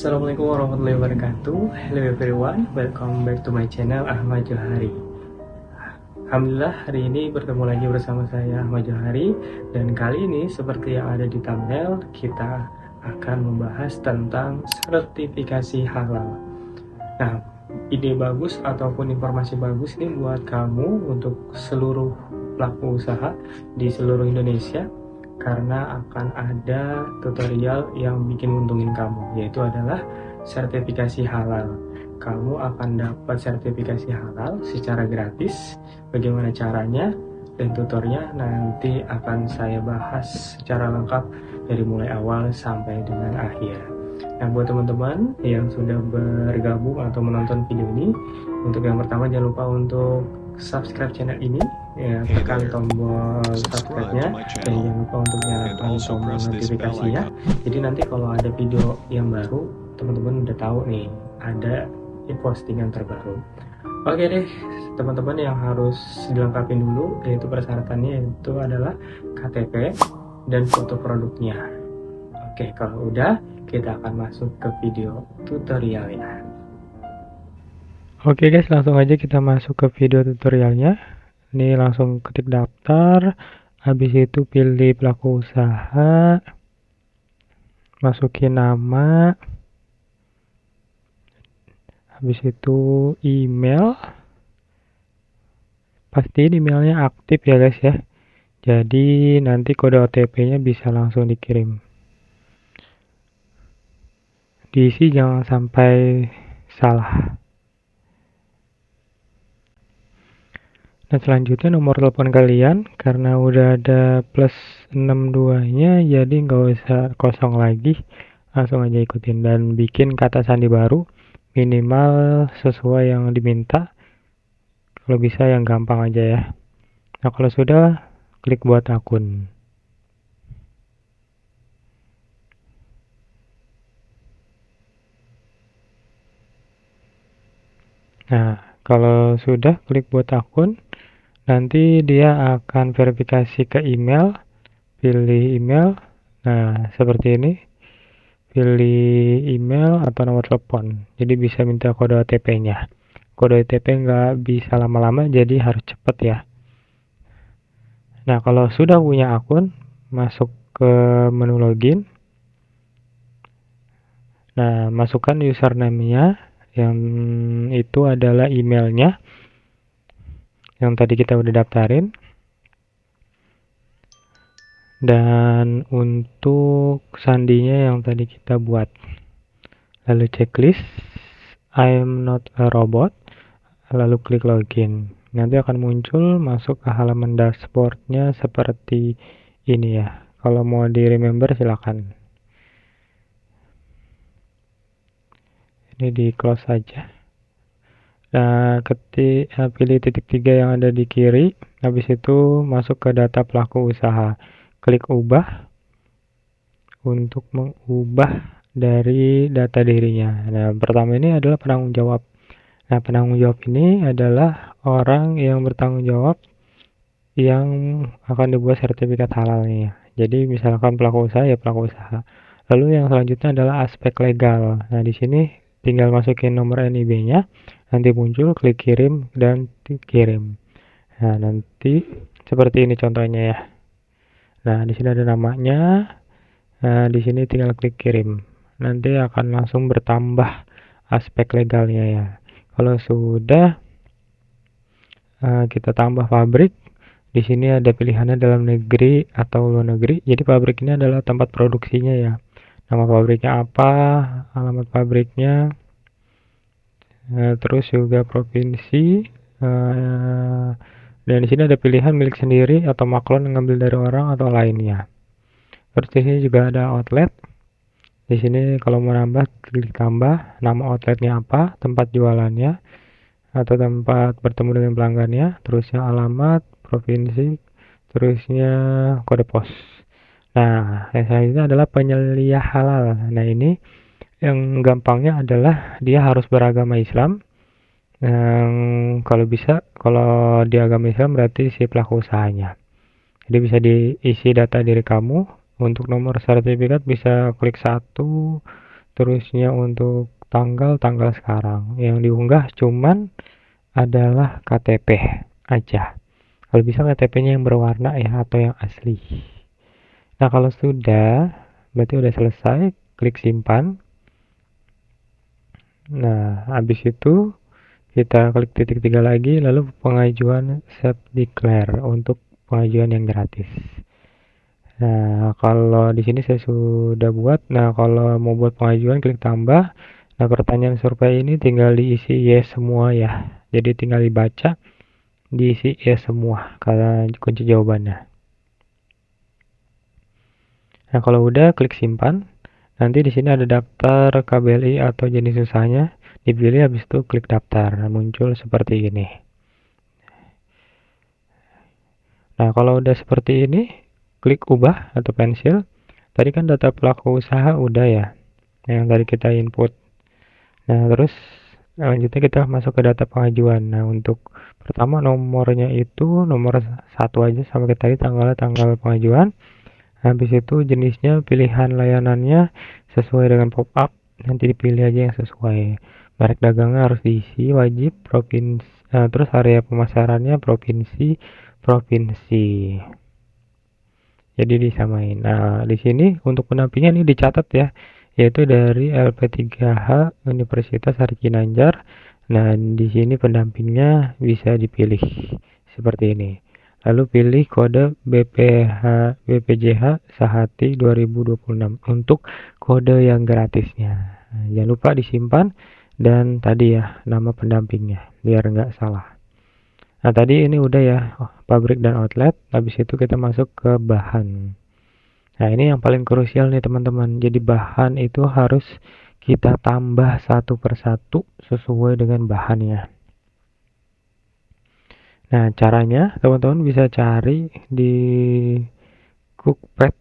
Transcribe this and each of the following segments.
Assalamualaikum warahmatullahi wabarakatuh. Hello everyone, welcome back to my channel Ahmad Johari. Alhamdulillah hari ini bertemu lagi bersama saya Ahmad Johari. Dan kali ini seperti yang ada di thumbnail, kita akan membahas tentang sertifikasi halal. Nah, ide bagus ataupun informasi bagus nih buat kamu untuk seluruh pelaku usaha di seluruh Indonesia, karena akan ada tutorial yang bikin untungin kamu, yaitu adalah sertifikasi halal. Kamu akan dapat sertifikasi halal secara gratis. Bagaimana caranya dan tutornya nanti akan saya bahas secara lengkap dari mulai awal sampai dengan akhir. Nah, buat teman-teman yang sudah bergabung atau menonton video ini, untuk yang pertama jangan lupa untuk subscribe channel ini, ya, tekan tombol subscribe-nya, dan jangan lupa untuk nyalakan tombol notifikasinya. Jadi nanti kalau ada video yang baru, teman-teman udah tahu nih ada postingan terbaru. Oke deh, teman-teman, yang harus dilengkapi dulu yaitu persyaratannya, yaitu adalah KTP dan foto produknya. Oke, kalau udah, kita akan masuk ke video tutorialnya. Oke guys, langsung aja kita masuk ke video tutorialnya. Ini langsung ketik daftar, habis itu pilih pelaku usaha, masukin nama, habis itu email, pastiin emailnya aktif ya guys ya, jadi nanti kode OTP-nya bisa langsung dikirim. Diisi jangan sampai salah. Nah, selanjutnya nomor telepon kalian, karena udah ada plus 62-nya, jadi nggak usah kosong lagi, langsung aja ikutin dan bikin kata sandi baru, minimal sesuai yang diminta, kalau bisa yang gampang aja ya. Nah, kalau sudah, klik buat akun. Nah, kalau sudah klik buat akun, nanti dia akan verifikasi ke email, pilih email. Nah, seperti ini, pilih email atau nomor telepon, jadi bisa minta kode OTP-nya. Kode OTP nggak bisa lama-lama, jadi harus cepet ya. Nah, kalau sudah punya akun, masuk ke menu login. Nah, masukkan username-nya, yang itu adalah emailnya yang tadi kita udah daftarin. Dan untuk sandinya yang tadi kita buat. Lalu checklist, I'm not a robot, lalu klik login. Nanti akan muncul masuk ke halaman dashboardnya seperti ini ya. Kalau mau di remember silakan. Ini di close saja. Nah, pilih titik 3 yang ada di kiri. Habis itu masuk ke data pelaku usaha. Klik ubah untuk mengubah dari data dirinya. Nah, pertama ini adalah penanggung jawab. Nah, penanggung jawab ini adalah orang yang bertanggung jawab yang akan dibuat sertifikat halalnya. Jadi misalkan pelaku usaha ya pelaku usaha. Lalu yang selanjutnya adalah aspek legal. Nah, di sini tinggal masukin nomor NIB-nya, nanti muncul, klik kirim dan kirim. Nah, nanti seperti ini contohnya ya. Nah, di sini ada namanya. Nah, di sini tinggal klik kirim. Nanti akan langsung bertambah aspek legalnya ya. Kalau sudah, kita tambah pabrik. Di sini ada pilihannya dalam negeri atau luar negeri. Jadi pabrik ini adalah tempat produksinya ya. Nama pabriknya apa, alamat pabriknya, terus juga provinsi. Dan di sini ada pilihan milik sendiri atau maklon, ngambil dari orang atau lainnya. Terus di sini juga ada outlet. Di sini kalau mau nambah, klik tambah, nama outletnya apa, tempat jualannya atau tempat bertemu dengan pelanggannya, terusnya alamat, provinsi, terusnya kode pos. Nah, yang selanjutnya adalah penyelia halal. Nah, ini yang gampangnya adalah dia harus beragama Islam. Kalau bisa, kalau di agama Islam berarti si pelaku usahanya. Jadi bisa diisi data diri kamu. Untuk nomor sertifikat bisa klik 1, terusnya untuk tanggal sekarang. Yang diunggah cuman adalah KTP aja. Kalau bisa KTP-nya yang berwarna ya atau yang asli. Nah, kalau sudah berarti udah selesai, klik simpan. Nah, habis itu kita klik titik 3 lagi, lalu pengajuan self declare untuk pengajuan yang gratis. Nah, kalau di sini saya sudah buat. Nah, kalau mau buat pengajuan klik tambah. Nah, pertanyaan survei ini tinggal diisi yes semua ya. Jadi tinggal dibaca, diisi yes semua karena kunci jawabannya. Nah, kalau udah klik simpan. Nanti di sini ada daftar KBLI atau jenis usahanya. Dipilih, habis itu klik daftar. Muncul seperti ini. Nah, kalau udah seperti ini, klik ubah atau pensil. Tadi kan data pelaku usaha udah ya, yang tadi kita input. Nah, terus selanjutnya kita masuk ke data pengajuan. Nah, untuk pertama nomornya itu nomor 1 aja sama kita tadi, tanggal pengajuan. Habis itu jenisnya, pilihan layanannya sesuai dengan pop up, nanti dipilih aja yang sesuai. Merek dagangnya harus diisi wajib, provinsi, terus area pemasarannya provinsi. Jadi disamain. Nah, di sini untuk pendampingan ini dicatat ya, yaitu dari LP3H Universitas Hari Ginanjar. Nah, di sini pendampingnya bisa dipilih seperti ini. Lalu pilih kode BPJH Sahati 2026 untuk kode yang gratisnya. Nah, jangan lupa disimpan dan tadi ya nama pendampingnya biar nggak salah. Nah, tadi ini udah ya, pabrik dan outlet. Habis itu kita masuk ke bahan. Nah, ini yang paling krusial nih teman-teman. Jadi bahan itu harus kita tambah satu persatu sesuai dengan bahannya. Nah, caranya teman-teman bisa cari di Cookpad.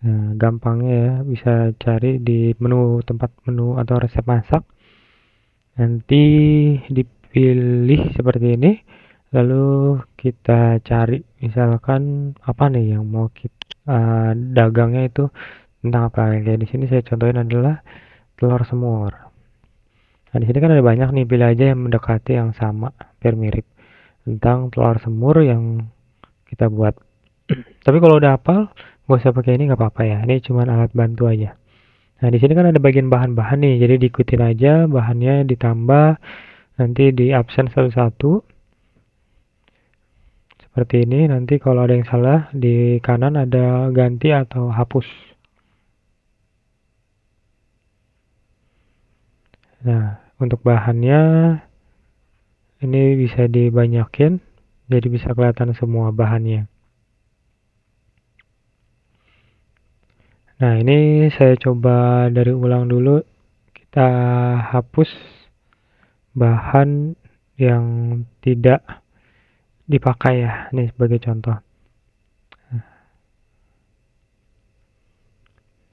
Nah, gampangnya ya, bisa cari di menu, tempat menu atau resep masak. Nanti dipilih seperti ini. Lalu kita cari misalkan apa nih yang mau kita dagangnya itu tentang apa. Kayak di sini saya contohin adalah telur semur. Nah, di sini kan ada banyak nih, pilih aja yang mendekati yang sama, biar mirip tentang telur semur yang kita buat. Tapi kalau udah hafal, gak usah pakai ini, nggak apa-apa ya. Ini cuma alat bantu aja. Nah, di sini kan ada bagian bahan-bahan nih, jadi diikutin aja bahannya, ditambah nanti di absen satu-satu. Seperti ini, nanti kalau ada yang salah di kanan ada ganti atau hapus. Nah, untuk bahannya ini bisa dibanyakin, jadi bisa kelihatan semua bahannya. Nah, ini saya coba dari ulang dulu. Kita hapus bahan yang tidak dipakai ya, ini sebagai contoh.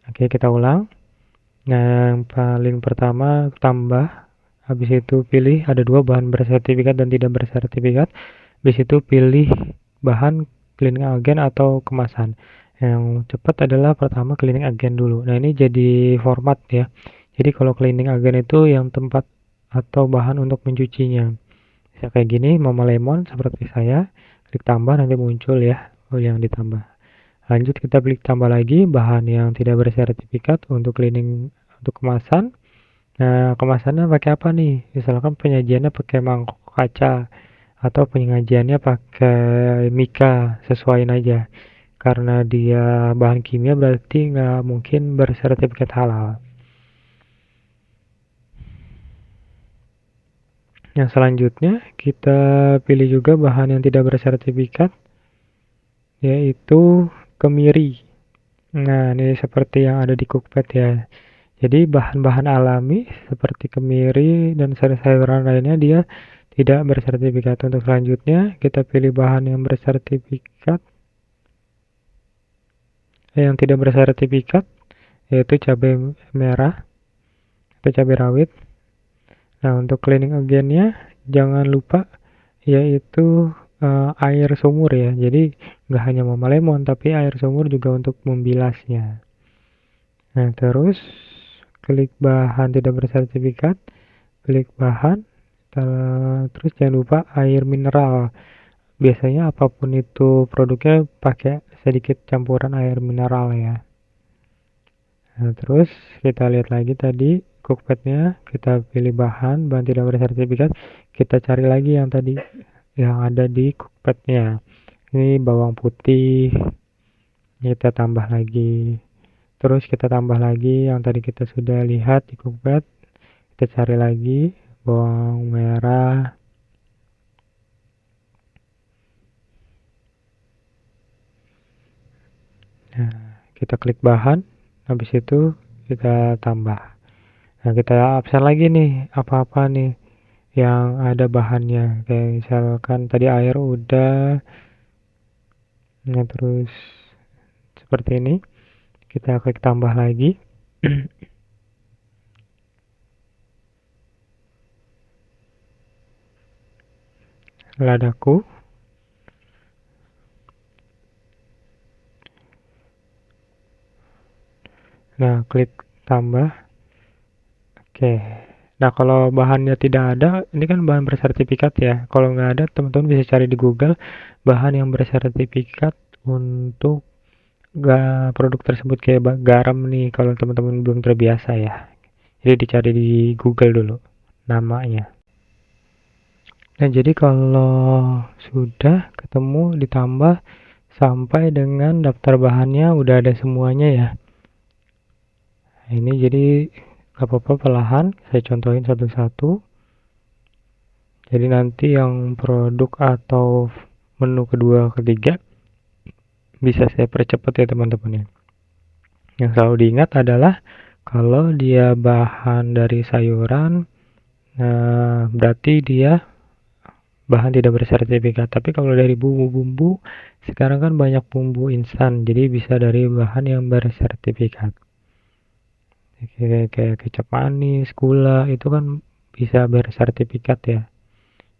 Oke, kita ulang. Nah, yang paling pertama tambah, habis itu pilih ada dua bahan bersertifikat dan tidak bersertifikat. Habis itu pilih bahan cleaning agent atau kemasan. Yang cepat adalah pertama cleaning agent dulu. Nah, ini jadi format ya. Jadi kalau cleaning agent itu yang tempat atau bahan untuk mencucinya. Bisa kayak gini, Mama Lemon seperti saya. Klik tambah, nanti muncul ya yang ditambah. Lanjut kita klik tambah lagi bahan yang tidak bersertifikat untuk cleaning untuk kemasan. Nah, kemasannya pakai apa nih? Misalkan penyajiannya pakai mangkok kaca atau penyajiannya pakai mika, sesuaiin aja. Karena dia bahan kimia berarti nggak mungkin bersertifikat halal. Yang selanjutnya kita pilih juga bahan yang tidak bersertifikat, yaitu kemiri. Nah, ini seperti yang ada di Cookpad ya. Jadi bahan-bahan alami seperti kemiri dan sayur-sayuran lainnya dia tidak bersertifikat. Untuk selanjutnya kita pilih bahan yang bersertifikat, yang tidak bersertifikat, yaitu cabai merah atau cabai rawit. Nah, untuk cleaning agentnya jangan lupa yaitu air sumur ya. Jadi nggak hanya Mama Lemon tapi air sumur juga untuk membilasnya. Nah, terus klik bahan tidak bersertifikat, klik bahan, terus jangan lupa air mineral. Biasanya apapun itu produknya pakai sedikit campuran air mineral ya. Nah, terus kita lihat lagi tadi cookpadnya, kita pilih bahan tidak bersertifikat, kita cari lagi yang tadi yang ada di cookpadnya. Ini bawang putih, kita tambah lagi. Terus kita tambah lagi yang tadi kita sudah lihat di cookpad, kita cari lagi bawang merah. Nah, kita klik bahan, habis itu kita tambah. Nah, kita absen lagi nih apa-apa nih yang ada bahannya, kayak misalkan tadi air udah. Nah, terus seperti ini kita klik tambah lagi. Ladaku. Nah, klik tambah. Oke. Nah, kalau bahannya tidak ada, ini kan bahan bersertifikat ya. Kalau nggak ada, teman-teman bisa cari di Google bahan yang bersertifikat untuk produk tersebut, kayak garam nih, kalau teman-teman belum terbiasa ya. Jadi dicari di Google dulu namanya. Nah, jadi kalau sudah ketemu, ditambah sampai dengan daftar bahannya udah ada semuanya ya. Nah, ini jadi gak apa-apa, perlahan saya contohin satu-satu. Jadi nanti yang produk atau menu kedua, ketiga bisa saya percepat ya teman-teman ya. Yang selalu diingat adalah kalau dia bahan dari sayuran, nah berarti dia bahan tidak bersertifikat. Tapi kalau dari bumbu-bumbu, sekarang kan banyak bumbu instan, jadi bisa dari bahan yang bersertifikat. Kayak kecap manis, gula, itu kan bisa bersertifikat ya.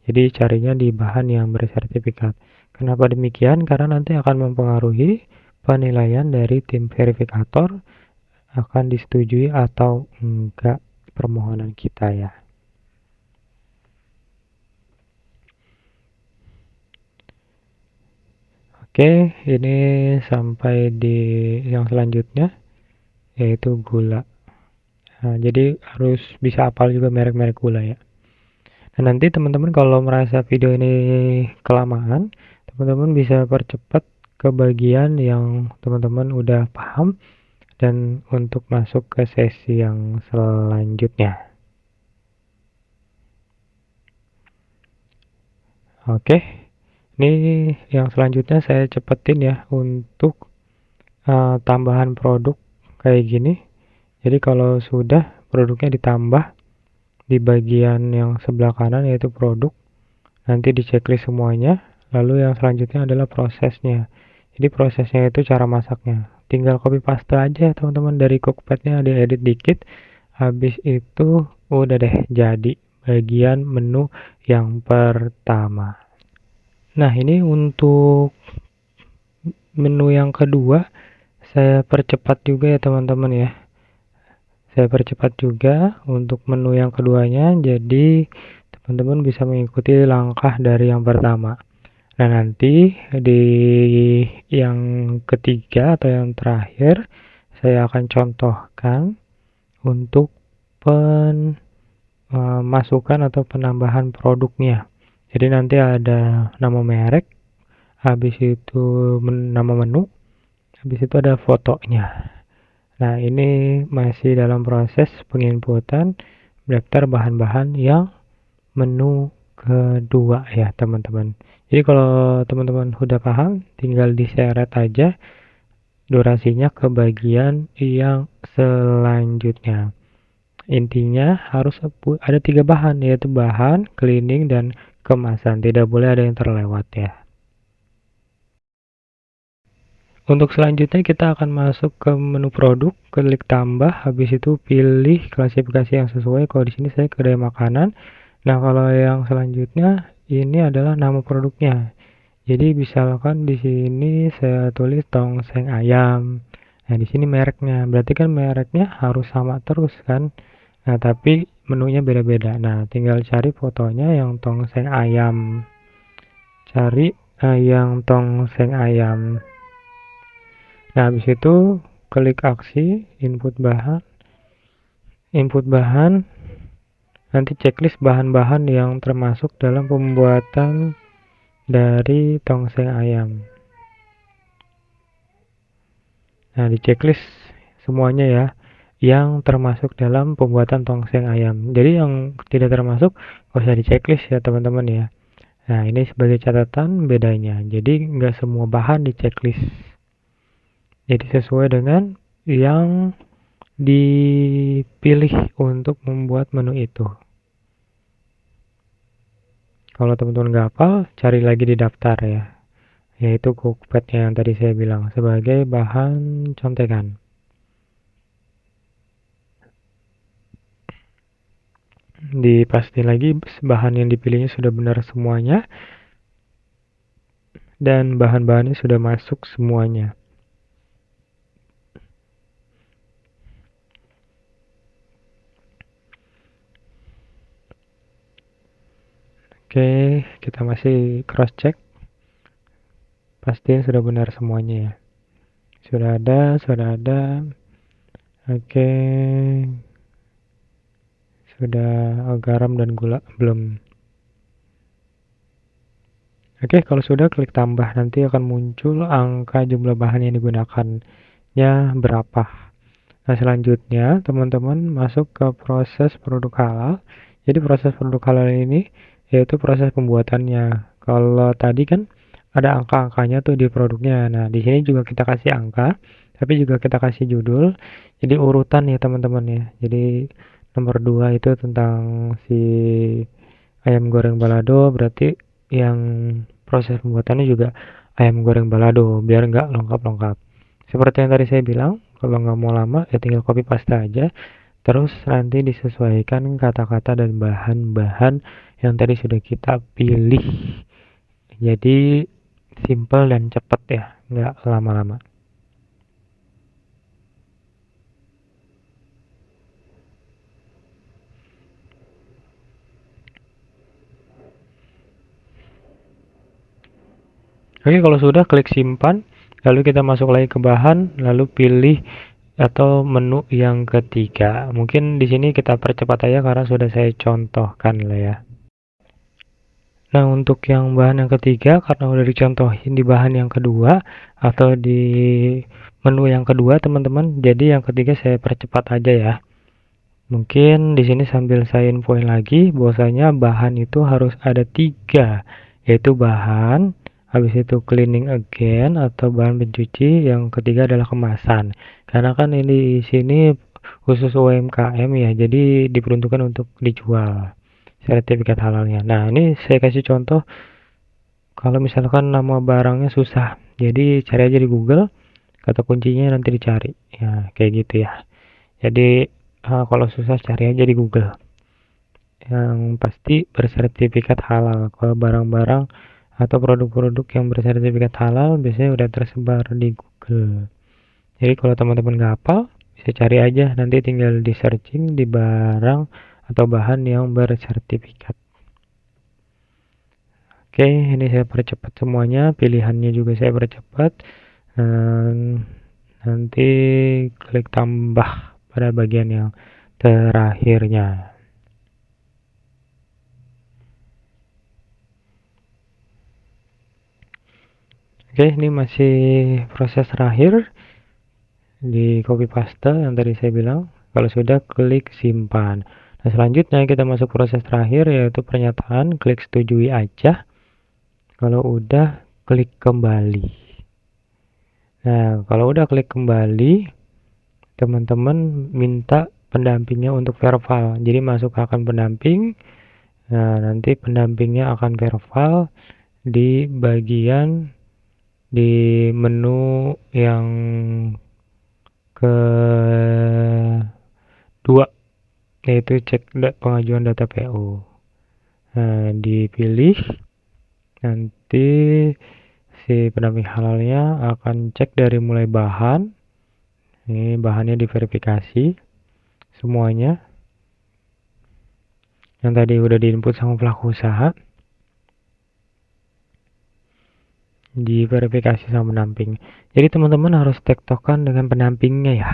Jadi carinya di bahan yang bersertifikat. Kenapa demikian? Karena nanti akan mempengaruhi penilaian dari tim verifikator, akan disetujui atau enggak permohonan kita ya. Oke, ini sampai di yang selanjutnya, yaitu gula. Nah, jadi harus bisa hafal juga merek-merek gula ya. Nah, nanti teman-teman kalau merasa video ini kelamaan, teman-teman bisa percepat ke bagian yang teman-teman udah paham dan untuk masuk ke sesi yang selanjutnya. Oke, ini yang selanjutnya saya cepetin ya untuk tambahan produk kayak gini. Jadi kalau sudah produknya ditambah di bagian yang sebelah kanan yaitu produk, nanti di checklist semuanya. Lalu yang selanjutnya adalah prosesnya. Jadi prosesnya itu cara masaknya, tinggal copy paste aja teman-teman dari cookpadnya, diedit dikit, habis itu udah deh jadi bagian menu yang pertama. Nah, ini untuk menu yang kedua saya percepat juga ya teman-teman ya. Saya percepat juga untuk menu yang keduanya, jadi teman-teman bisa mengikuti langkah dari yang pertama. Nah, nanti di yang ketiga atau yang terakhir saya akan contohkan untuk masukan atau penambahan produknya. Jadi nanti ada nama merek, habis itu nama menu, habis itu ada fotonya. Nah, ini masih dalam proses penginputan daftar bahan-bahan yang menu kedua ya teman-teman. Jadi kalau teman-teman udah paham, tinggal diseret aja durasinya ke bagian yang selanjutnya. Intinya harus ada 3 bahan, yaitu bahan, cleaning, dan kemasan. Tidak boleh ada yang terlewat ya. Untuk selanjutnya kita akan masuk ke menu produk, klik tambah, habis itu pilih klasifikasi yang sesuai. Kalau di sini saya kedai makanan. Nah, kalau yang selanjutnya ini adalah nama produknya. Jadi misalkan di sini saya tulis tongseng ayam. Nah, di sini mereknya. Berarti kan mereknya harus sama terus kan. Nah, tapi menunya beda-beda. Nah, tinggal cari fotonya yang tongseng ayam. Cari yang tongseng ayam. Nah, habis itu klik aksi, input bahan, nanti checklist bahan-bahan yang termasuk dalam pembuatan dari tongseng ayam. Nah, di checklist semuanya ya, yang termasuk dalam pembuatan tongseng ayam. Jadi yang tidak termasuk nggak usah di checklist ya teman-teman ya. Nah, ini sebagai catatan bedanya. Jadi nggak semua bahan di checklist. Jadi sesuai dengan yang dipilih untuk membuat menu itu. Kalau teman-teman nggak hafal, cari lagi di daftar ya. Yaitu cookpad yang tadi saya bilang sebagai bahan contekan. Dipasti lagi bahan yang dipilihnya sudah benar semuanya dan bahan-bahannya sudah masuk semuanya. Oke, kita masih cross check. Pastiin sudah benar semuanya ya. Sudah ada. Oke. Sudah garam dan gula belum. Oke, kalau sudah klik tambah, nanti akan muncul angka jumlah bahan yang digunakannya berapa. Nah, selanjutnya teman-teman masuk ke proses produk halal. Jadi proses produk halal ini yaitu proses pembuatannya. Kalau tadi kan ada angka-angkanya tuh di produknya. Nah, di sini juga kita kasih angka, tapi juga kita kasih judul. Jadi urutan ya teman-teman ya. Jadi nomor 2 itu tentang si ayam goreng balado, berarti yang proses pembuatannya juga ayam goreng balado, biar nggak lengkap-lengkap. Seperti yang tadi saya bilang, kalau nggak mau lama ya tinggal copy paste aja. Terus nanti disesuaikan kata-kata dan bahan-bahan yang tadi sudah kita pilih. Jadi simple dan cepat ya, nggak lama-lama. Oke, kalau sudah klik simpan, lalu kita masuk lagi ke bahan, lalu pilih atau menu yang ketiga. Mungkin di sini kita percepat aja karena sudah saya contohkan lah ya. Nah, untuk yang bahan yang ketiga, karena udah dicontohin di bahan yang kedua atau di menu yang kedua, teman-teman. Jadi yang ketiga saya percepat aja ya. Mungkin di sini sambil saya infoin lagi, bahwasanya bahan itu harus ada 3, yaitu bahan, habis itu cleaning again atau bahan pencuci, yang ketiga adalah kemasan. Karena kan ini di sini khusus UMKM ya, jadi diperuntukkan untuk dijual sertifikat halalnya. Nah, ini saya kasih contoh kalau misalkan nama barangnya susah. Jadi cari aja di Google, kata kuncinya nanti dicari. Ya, kayak gitu ya. Jadi kalau susah cari aja di Google. Yang pasti bersertifikat halal. Kalau barang-barang atau produk-produk yang bersertifikat halal biasanya udah tersebar di Google. Jadi kalau teman-teman nggak hafal, bisa cari aja. Nanti tinggal di searching di barang atau bahan yang bersertifikat. Oke, ini saya percepat semuanya, pilihannya juga saya percepat. Nanti klik tambah pada bagian yang terakhirnya. Oke, ini masih proses terakhir di copy paste yang tadi saya bilang. Kalau sudah, klik simpan. Nah, selanjutnya kita masuk proses terakhir yaitu pernyataan, klik setujui aja. Kalau udah, klik kembali. Nah, kalau udah klik kembali, teman-teman minta pendampingnya untuk verbal. Jadi masuk ke akun pendamping. Nah, nanti pendampingnya akan verbal di bagian di menu yang kedua, yaitu cek pengajuan data PO. Nah, dipilih, nanti si pendamping halalnya akan cek dari mulai bahan, Ini bahannya diverifikasi semuanya yang tadi udah diinput sama pelaku usaha, diverifikasi sama pendamping. Jadi teman-teman harus tektokan dengan pendampingnya ya.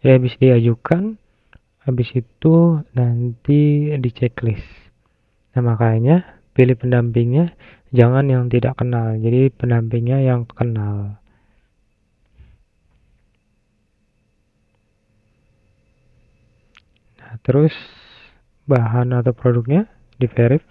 Jadi habis diajukan, habis itu nanti di checklist. Nah makanya pilih pendampingnya jangan yang tidak kenal, jadi pendampingnya yang kenal. Nah, terus bahan atau produknya di-verif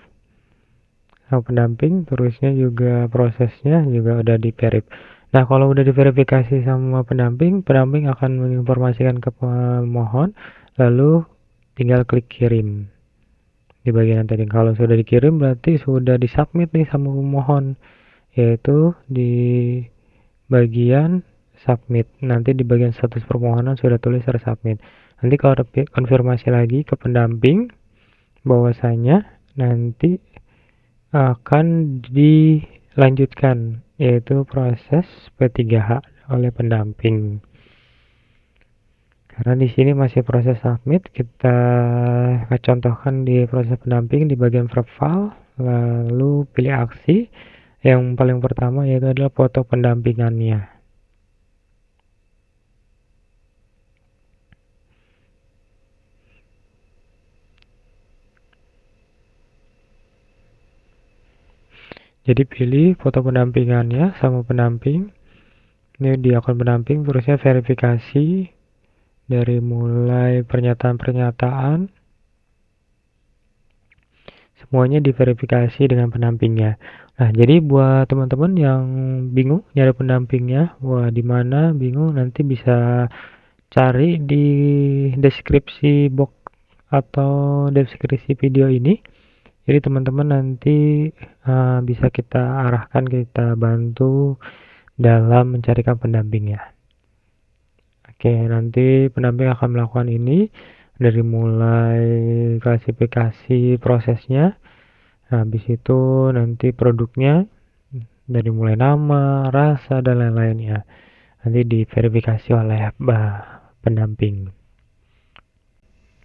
sama pendamping, terusnya juga prosesnya juga udah di-verif. Nah kalau udah diverifikasi sama pendamping, pendamping akan menginformasikan ke pemohon, lalu tinggal klik kirim di bagian tadi. Kalau sudah dikirim berarti sudah disubmit nih sama pemohon, yaitu di bagian submit. Nanti di bagian status permohonan sudah tulis tersubmit. Nanti kalau konfirmasi lagi ke pendamping bahwasanya nanti akan dilanjutkan, yaitu proses P3H oleh pendamping. Karena di sini masih proses submit, kita contohkan di proses pendamping di bagian verb file, lalu pilih aksi. Yang paling pertama yaitu adalah foto pendampingannya. Jadi pilih foto pendampingannya sama pendamping. Ini di akun pendamping, terusnya verifikasi dari mulai pernyataan-pernyataan, semuanya diverifikasi dengan pendampingnya. Nah, jadi buat teman-teman yang bingung nyari pendampingnya, wah di mana bingung, nanti bisa cari di deskripsi box atau deskripsi video ini. Jadi teman-teman nanti bisa kita arahkan, kita bantu dalam mencarikan pendampingnya. Oke, nanti pendamping akan melakukan ini dari mulai klasifikasi prosesnya, habis itu nanti produknya dari mulai nama, rasa, dan lain-lainnya nanti diverifikasi oleh pendamping.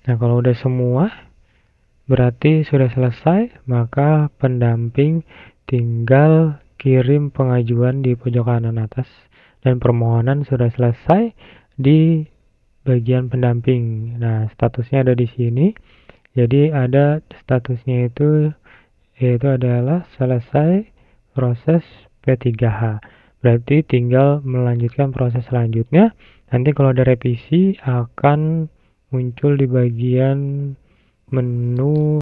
Nah kalau udah semua berarti sudah selesai, maka pendamping tinggal kirim pengajuan di pojok kanan atas dan permohonan sudah selesai di bagian pendamping. Nah statusnya ada di sini, jadi ada statusnya itu yaitu adalah selesai proses P3H. Berarti tinggal melanjutkan proses selanjutnya. Nanti kalau ada revisi akan muncul di bagian menu.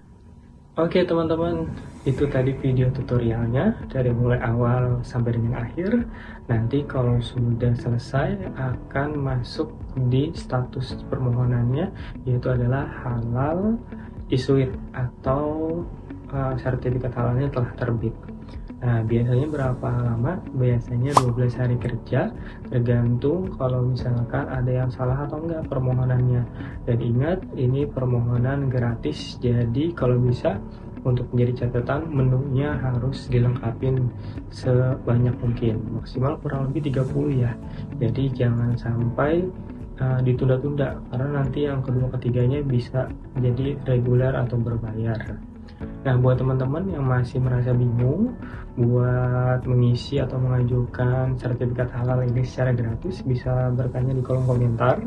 Oke teman-teman, itu tadi video tutorialnya dari mulai awal sampai dengan akhir. Nanti kalau sudah selesai akan masuk di status permohonannya, yaitu adalah halal issued atau sertifikat halalnya telah terbit. Nah biasanya berapa lama? Biasanya 12 hari kerja, tergantung kalau misalkan ada yang salah atau enggak permohonannya. Dan ingat, ini permohonan gratis, jadi kalau bisa untuk menjadi catatan menunya harus dilengkapin sebanyak mungkin, maksimal kurang lebih 30 ya. Jadi jangan sampai ditunda-tunda, karena nanti yang kedua ketiganya bisa jadi reguler atau berbayar. Nah buat teman-teman yang masih merasa bingung buat mengisi atau mengajukan sertifikat halal ini secara gratis, bisa bertanya di kolom komentar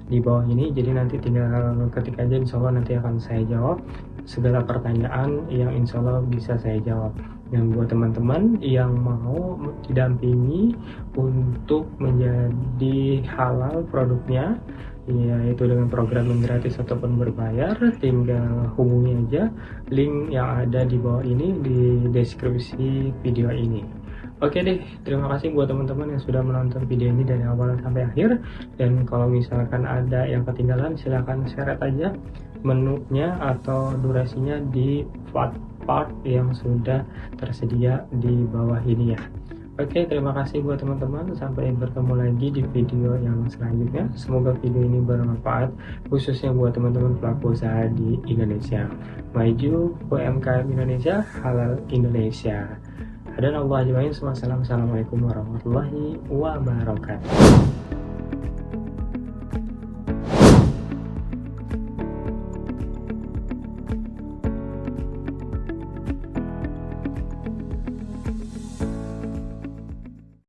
di bawah ini. Jadi nanti tinggal ketik aja, insya Allah nanti akan saya jawab segala pertanyaan yang insya Allah bisa saya jawab. Dan buat teman-teman yang mau didampingi untuk menjadi halal produknya, yaitu dengan program yang gratis ataupun berbayar, tinggal hubungi aja link yang ada di bawah ini di deskripsi video ini. Oke deh, terima kasih buat teman-teman yang sudah menonton video ini dari awal sampai akhir. Dan kalau misalkan ada yang ketinggalan, silahkan share aja menunya atau durasinya di part yang sudah tersedia di bawah ini ya. Oke, terima kasih buat teman-teman. Sampai bertemu lagi di video yang selanjutnya. Semoga video ini bermanfaat, khususnya buat teman-teman pelaku usaha di Indonesia. Maju UMKM Indonesia, halal Indonesia. Dan Allah ajmain. Assalamualaikum warahmatullahi wabarakatuh.